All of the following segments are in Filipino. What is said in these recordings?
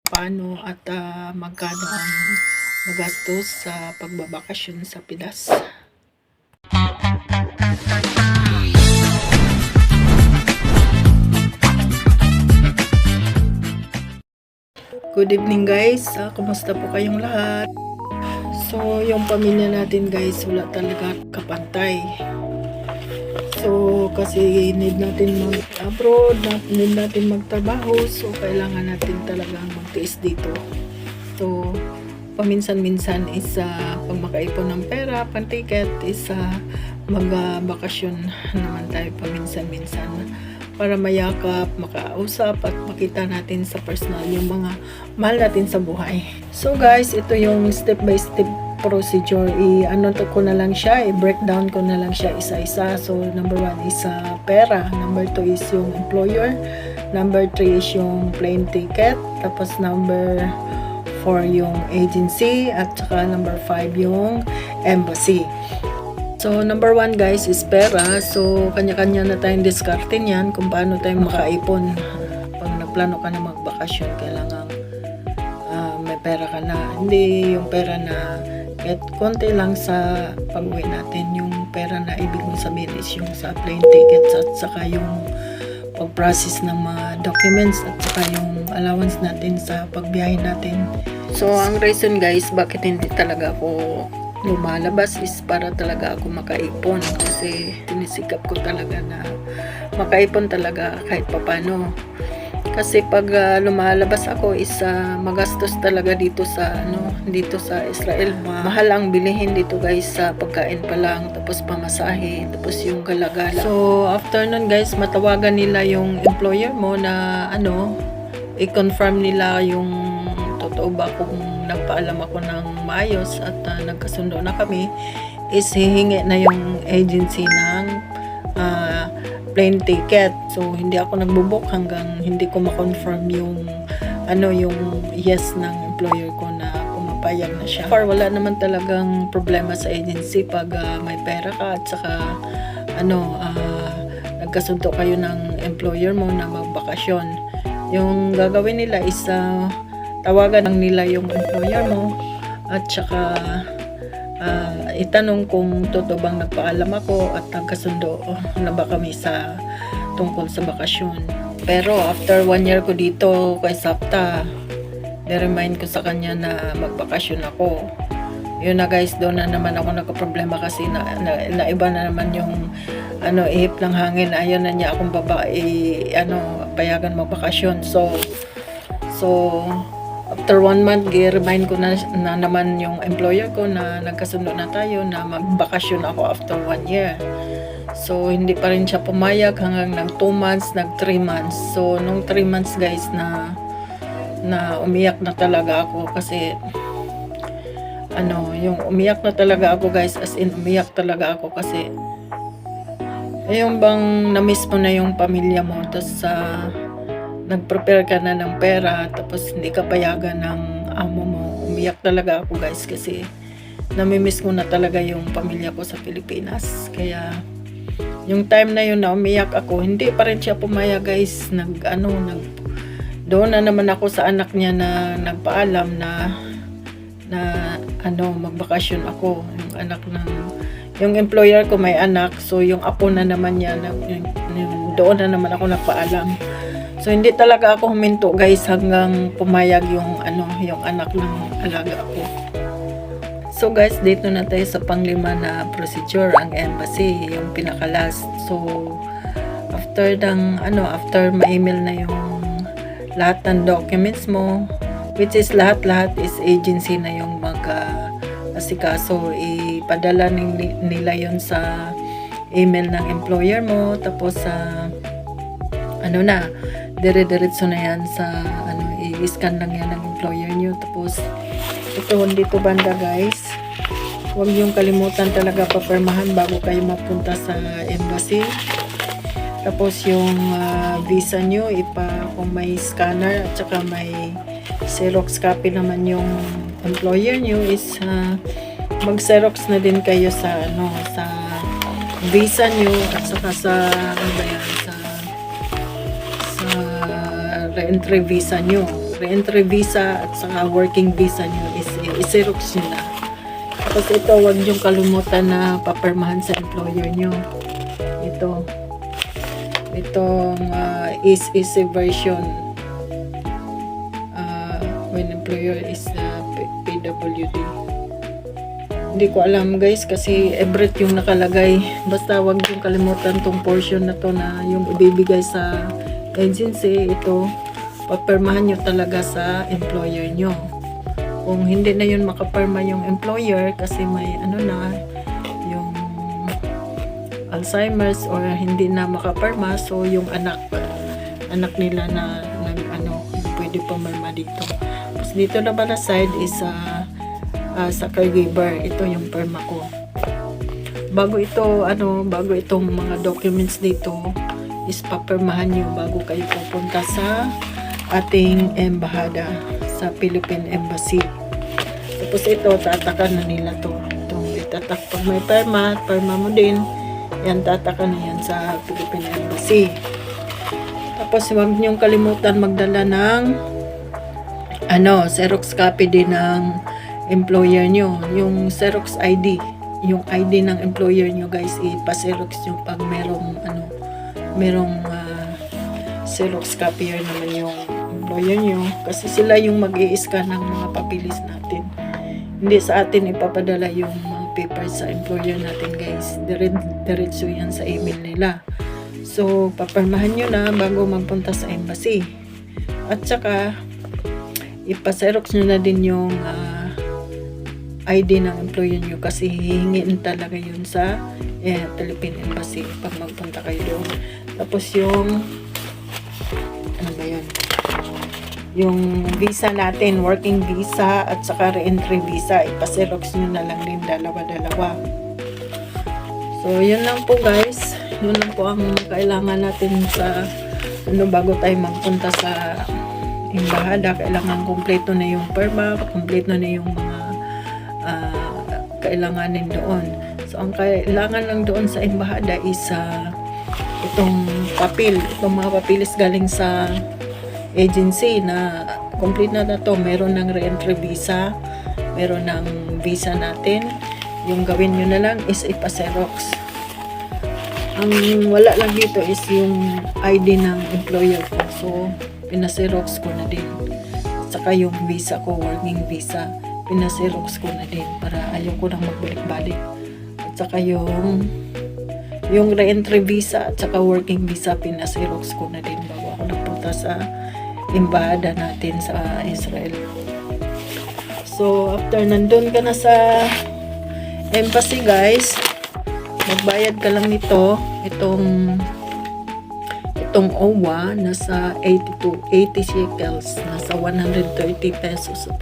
paano at magkano ang magastos sa pagbabakasyon sa Pinas. Good evening guys, kumusta po kayong lahat? So yung pamilya natin guys, wala talaga kapantay. So kasi need natin mag-abroad, need natin magtrabaho, so kailangan natin talagang magtiis dito. So paminsan-minsan is pag makaipon ng pera, pan-ticket is mag-bakasyon naman tayo paminsan-minsan para mayakap, makausap at makita natin sa personal yung mga mahal natin sa buhay. So guys, ito yung step by step procedure. Ko na lang siya, i-breakdown ko na lang siya isa-isa. So number 1 is pera, number 2 is yung employer, number 3 is yung plane ticket, tapos number 4 yung agency, at saka number 5 yung embassy. So, number 1 guys is pera. So, kanya-kanya na tayong diskarte niyan kung paano tayo makaipon. Pag nagplano ka na magbakasyon, kailangan may pera ka na. Hindi yung pera na kahit konti lang sa pag-uwi natin. Yung pera na ibig mong sabihin is yung sa plane tickets at saka yung pag-process ng mga documents at saka yung allowance natin sa pagbiyahe natin. So, ang reason guys, bakit hindi talaga ako lumalabas is para talaga ako makaipon, kasi tinisikap ko talaga na makaipon talaga kahit papano. Kasi pag lumalabas ako is magastos talaga dito sa Israel. Mahal ang bilihin dito guys, sa pagkain pa lang, tapos pamasahe, tapos yung galagala. So after nun guys, matawagan nila yung employer mo na i-confirm nila yung totoo ba kung nagpaalam ako ng maayos at nagkasundo na kami, is hihingi na yung agency ng plane ticket. So hindi ako nagbubuk hanggang hindi ko ma-confirm yung yes ng employer ko na pumapayag na siya. Or wala naman talagang problema sa agency pag may pera ka at saka nagkasundo kayo ng employer mo na magbakasyon. Yung gagawin nila is tawagan lang nila yung employer mo at saka itanong kung totoo bang nagpaalam ako at nagkasundo na ba kami sa tungkol sa bakasyon. Pero after 1 year ko dito kay SAPTA, na-remind ko sa kanya na magbakasyon ako. Yun na guys, doon na naman ako nagka-problema kasi na iba na naman yung ihip ng hangin. Ayaw na niya akong babae payagan magbakasyon. So after 1 month, i-remind ko na naman yung employer ko na nagkasundo na tayo na magbakasyon ako after 1 year. So, hindi pa rin siya pumayag hanggang nag 2 months, nag 3 months. So, nung 3 months guys na umiyak na talaga ako kasi yung umiyak na talaga ako guys, as in umiyak talaga ako kasi yung bang na-miss mo na yung pamilya mo, tapos nag-prepare ka na ng pera tapos hindi ka payagan ng amo mo. Umiyak talaga ako guys kasi namimiss ko na talaga yung pamilya ko sa Pilipinas. Kaya yung time na yun na umiyak ako, hindi pa rin siya pumayag guys. Doon na naman ako sa anak niya na nagpaalam na magbakasyon ako. Yung employer ko may anak, so yung apo na naman niya doon na naman ako nagpaalam. So hindi talaga ako huminto guys hanggang pumayag yung anak ng alaga ko. So guys, dito na tayo sa panglima na procedure, ang embassy, yung pinaka-last. So after ma-email na yung lahat ng documents mo, which is lahat is agency na yung mag-asikaso, ipadala nila yon sa email ng employer mo, tapos dire-diretso na yan sa i-scan lang yan ng employer nyo. Tapos ito dito banda guys, huwag yung kalimutan talaga papirmahan bago kayo mapunta sa embassy. Tapos yung visa nyo, kung may scanner at saka may Xerox copy naman yung employer nyo, is mag-Xerox na din kayo sa visa nyo at saka sa re-entry visa nyo. re-entry visa at saka working visa nyo is i-xerox nyo na. Tapos ito, huwag nyo kalimutan na papermahan sa employer nyo. Itong is easy version when employer is PWD. Hindi ko alam guys kasi everett yung nakalagay. Basta wag yung kalimutan tong portion na to na yung ibibigay sa agency. Ito, papermahan nyo talaga sa employer nyo. Kung hindi na yun makaperma yung employer kasi may yung Alzheimer's or hindi na makaperma, so yung anak nila na pwede pumirma dito. Tapos dito naman na side is sa caregiver. Ito yung perma ko. Bago itong mga documents dito is papermahan nyo bago kayo pupunta sa ating embahada sa Philippine Embassy. Tapos ito, tatakan na nila to. Itong itatak pag may perma mo din. Yan, tatakan na yan sa Philippine Embassy. Tapos huwag niyong kalimutan magdala ng Xerox copy din ng employer nyo. Yung Xerox ID. Yung ID ng employer nyo guys, ipa-Xerox nyo pag merong Xerox copier naman yung employer nyo. Kasi sila yung mag-i-scan ng mga papilis natin. Hindi sa atin ipapadala yung mga papers sa employer natin guys. Diretso yan sa email nila. So, papermahan nyo na bago magpunta sa embassy. At saka, ipa-Xerox nyo na din yung ID ng employer nyo kasi hihingin talaga yun sa Philippine Embassy pag magpunta kayo doon. Tapos yung yung visa natin, working visa at saka re-entry visa, ipa-Xerox nyo na lang din dalawa-dalawa. So, yun lang po guys. Yun lang po ang kailangan natin sa bago tayo magpunta sa embahada. Kailangan kompleto na yung perma, kompleto na yung mga kailanganin doon. So, ang kailangan lang doon sa embahada is itong mga papilis galing sa agency na complete na to. Meron ng re-entry visa, meron ng visa natin. Yung gawin nyo na lang is ipa-Xerox. Ang wala lang dito is yung ID ng employer ko. So, pina-Xerox ko na din. At saka yung visa ko, working visa, pina-Xerox ko na din para ayaw ko nang magbalik-balik. At saka yung re-entry visa at saka working visa, pina-Xerox ko na din bago ako napunta sa embahada natin sa Israel. So, after nandun ka na sa embassy guys, magbayad ka lang nito. Itong OWA, nasa 80 shekels, nasa 130 pesos sa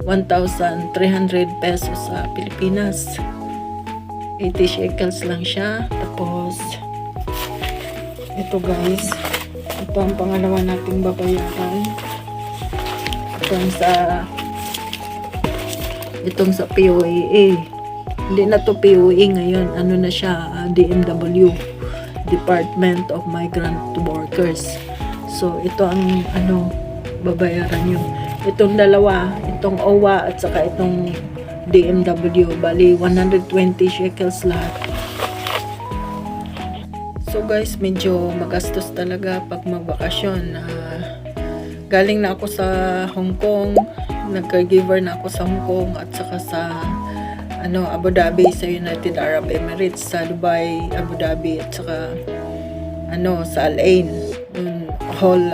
1,300 pesos sa Pilipinas. 80 shekels lang siya. Tapos, ito guys, ito ang pangalawa nating babayaran. Itong sa POAA. Hindi na to POAA ngayon. Ano na siya? DMW, Department of Migrant Workers. So, ito ang babayaran nyo. Itong dalawa, itong OWA at saka itong DMW, bali 120 shekels lahat. So guys, medyo magastos talaga pag magbakasyon. Galing na ako sa Hong Kong, nag-caregiver na ako sa Hong Kong at saka sa Abu Dhabi, sa United Arab Emirates, sa Dubai, Abu Dhabi at saka sa Al Ain, whole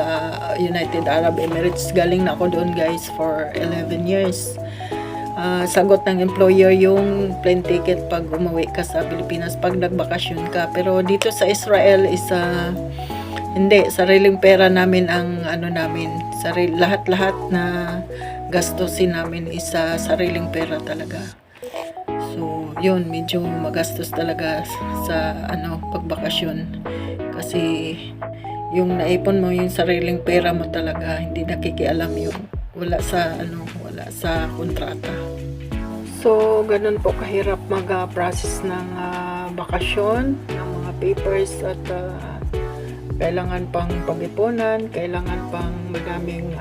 United Arab Emirates. Galing na ako doon guys for 11 years. Sagot ng employer yung plane ticket pag umuwi ka sa Pilipinas pag nagbakasyon ka. Pero dito sa Israel is hindi, sariling pera namin ang namin. Lahat-lahat na gastusin namin is sariling pera talaga. So, yun, medyo magastos talaga sa pagbakasyon. Kasi yung naipon mo yung sariling pera mo talaga, hindi nakikialam yung wala sa kontrata. So, ganun po kahirap mag-process ng bakasyon, ng mga papers at kailangan pang pag-ipunan, kailangan pang madaming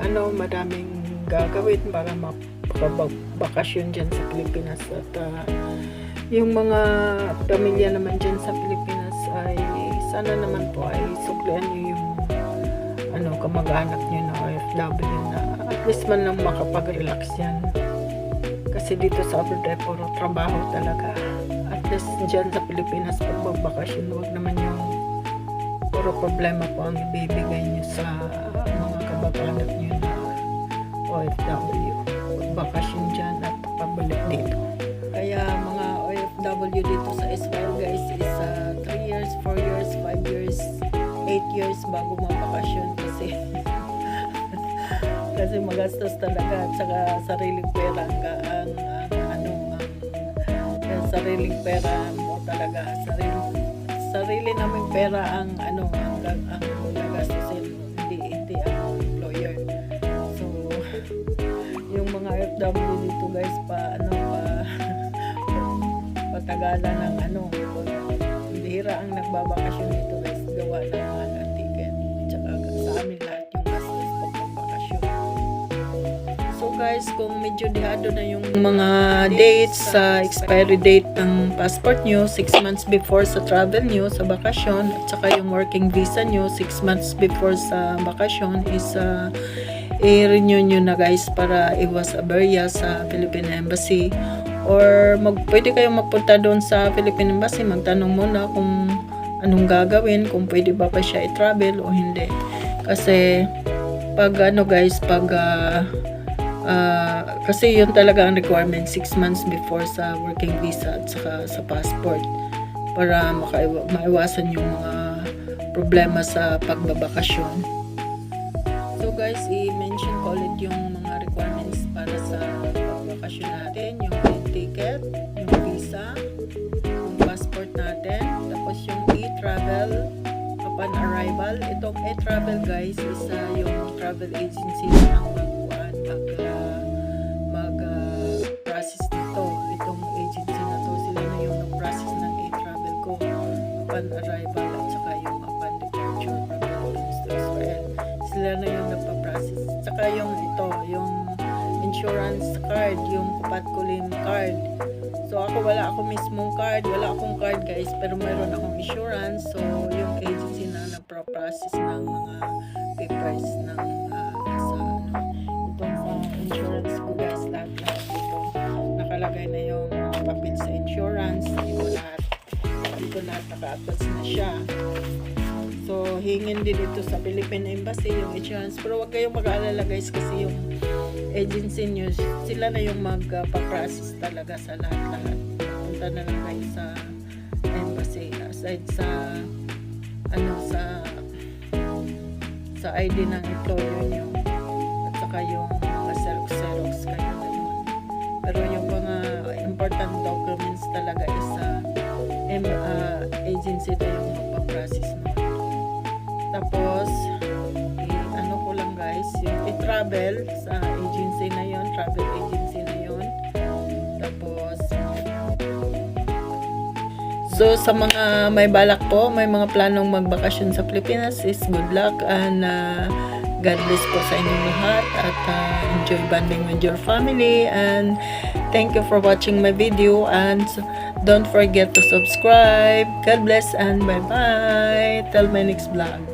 gagawin para makapag-bakasyon dyan sa Pilipinas. At yung mga pamilya naman dyan sa Pilipinas ay sana naman po ay suklian nyo yung kamag-anak nyo na OFW na at least man lang makapag-relax yan. Kasi dito sa abroad ay puro trabaho talaga. At least dyan sa Pilipinas pag magbakasyon, huwag naman yung puro problema po ang ibibigay nyo sa mga kamag-anak nyo na OFW. Magbakasyon dyan at pabalik dito. Kaya mga OFW dito sa Israel guys is 3 years, 4 years, 5 years, 8 years bago mabakasyon kasi kasi magastos talaga at saka sariling pera ang sariling pera mo talaga, sarili naming pera ang gagastusin, hindi ang employer. So yung mga OFW dito guys patagalan ng bihira ang nagbabakasyon dito guys, gawa ng ticket tsaka sa amin lahat yung gastos pag magbakasyon. So guys, kung medyo dehado na yung mga dates sa expiry date ng passport nyo 6 months before sa travel nyo sa bakasyon, at saka yung working visa nyo 6 months before sa bakasyon is i-renew nyo na guys para iwas aberya sa Philippine Embassy. Or pwede kayong magpunta doon sa Philippine Embassy, magtanong muna kung anong gagawin, kung pwede ba pa siya i-travel o hindi. Kasi pag kasi yun talaga ang requirement 6 months before sa working visa at saka sa passport para maiwasan yung mga problema sa pagbabakasyon. So guys, i-mention ko ulit yung mga requirements para sa pagbabakasyon natin, yung ticket, yung visa, yung passport natin, tapos yung e-travel upon arrival. Itong e-travel guys is yung travel agency na mag-process nito. Itong agency na to, sila na yung nag-process ng e-travel ko upon arrival at saka yung upon departure from Philippines to Israel. Sila na yung nagpa-process. Saka yung insurance card, yung Kupat Kulim card. So ako wala akong mismong card, wala akong card guys, pero mayroon akong insurance. So yung agency na nagpa-process ng mga papers ng sa insurance ko guys, lahat ito nakalagay na yung papel sa insurance, dito lahat naka-attach na siya. So hingin din dito sa Philippine Embassy yung insurance, pero huwag kayong mag-aalala guys kasi yung agency nyo, sila na yung magpa-process talaga sa lahat. Punta na lang kayo sa embassy, aside sa sa ID ng employer nyo at saka yung mga xerox kayo na yun. Pero yung mga important documents talaga is agency na yung magpa-process mo. Tapos ko lang guys, yung i-travel sa agency na yon, travel agency na yon. Tapos so sa mga may balak po, may mga planong magbakasyon sa Pilipinas is good luck and God bless po sa inyong lahat at enjoy bonding with your family, and thank you for watching my video, and don't forget to subscribe. God bless and bye bye till my next vlog.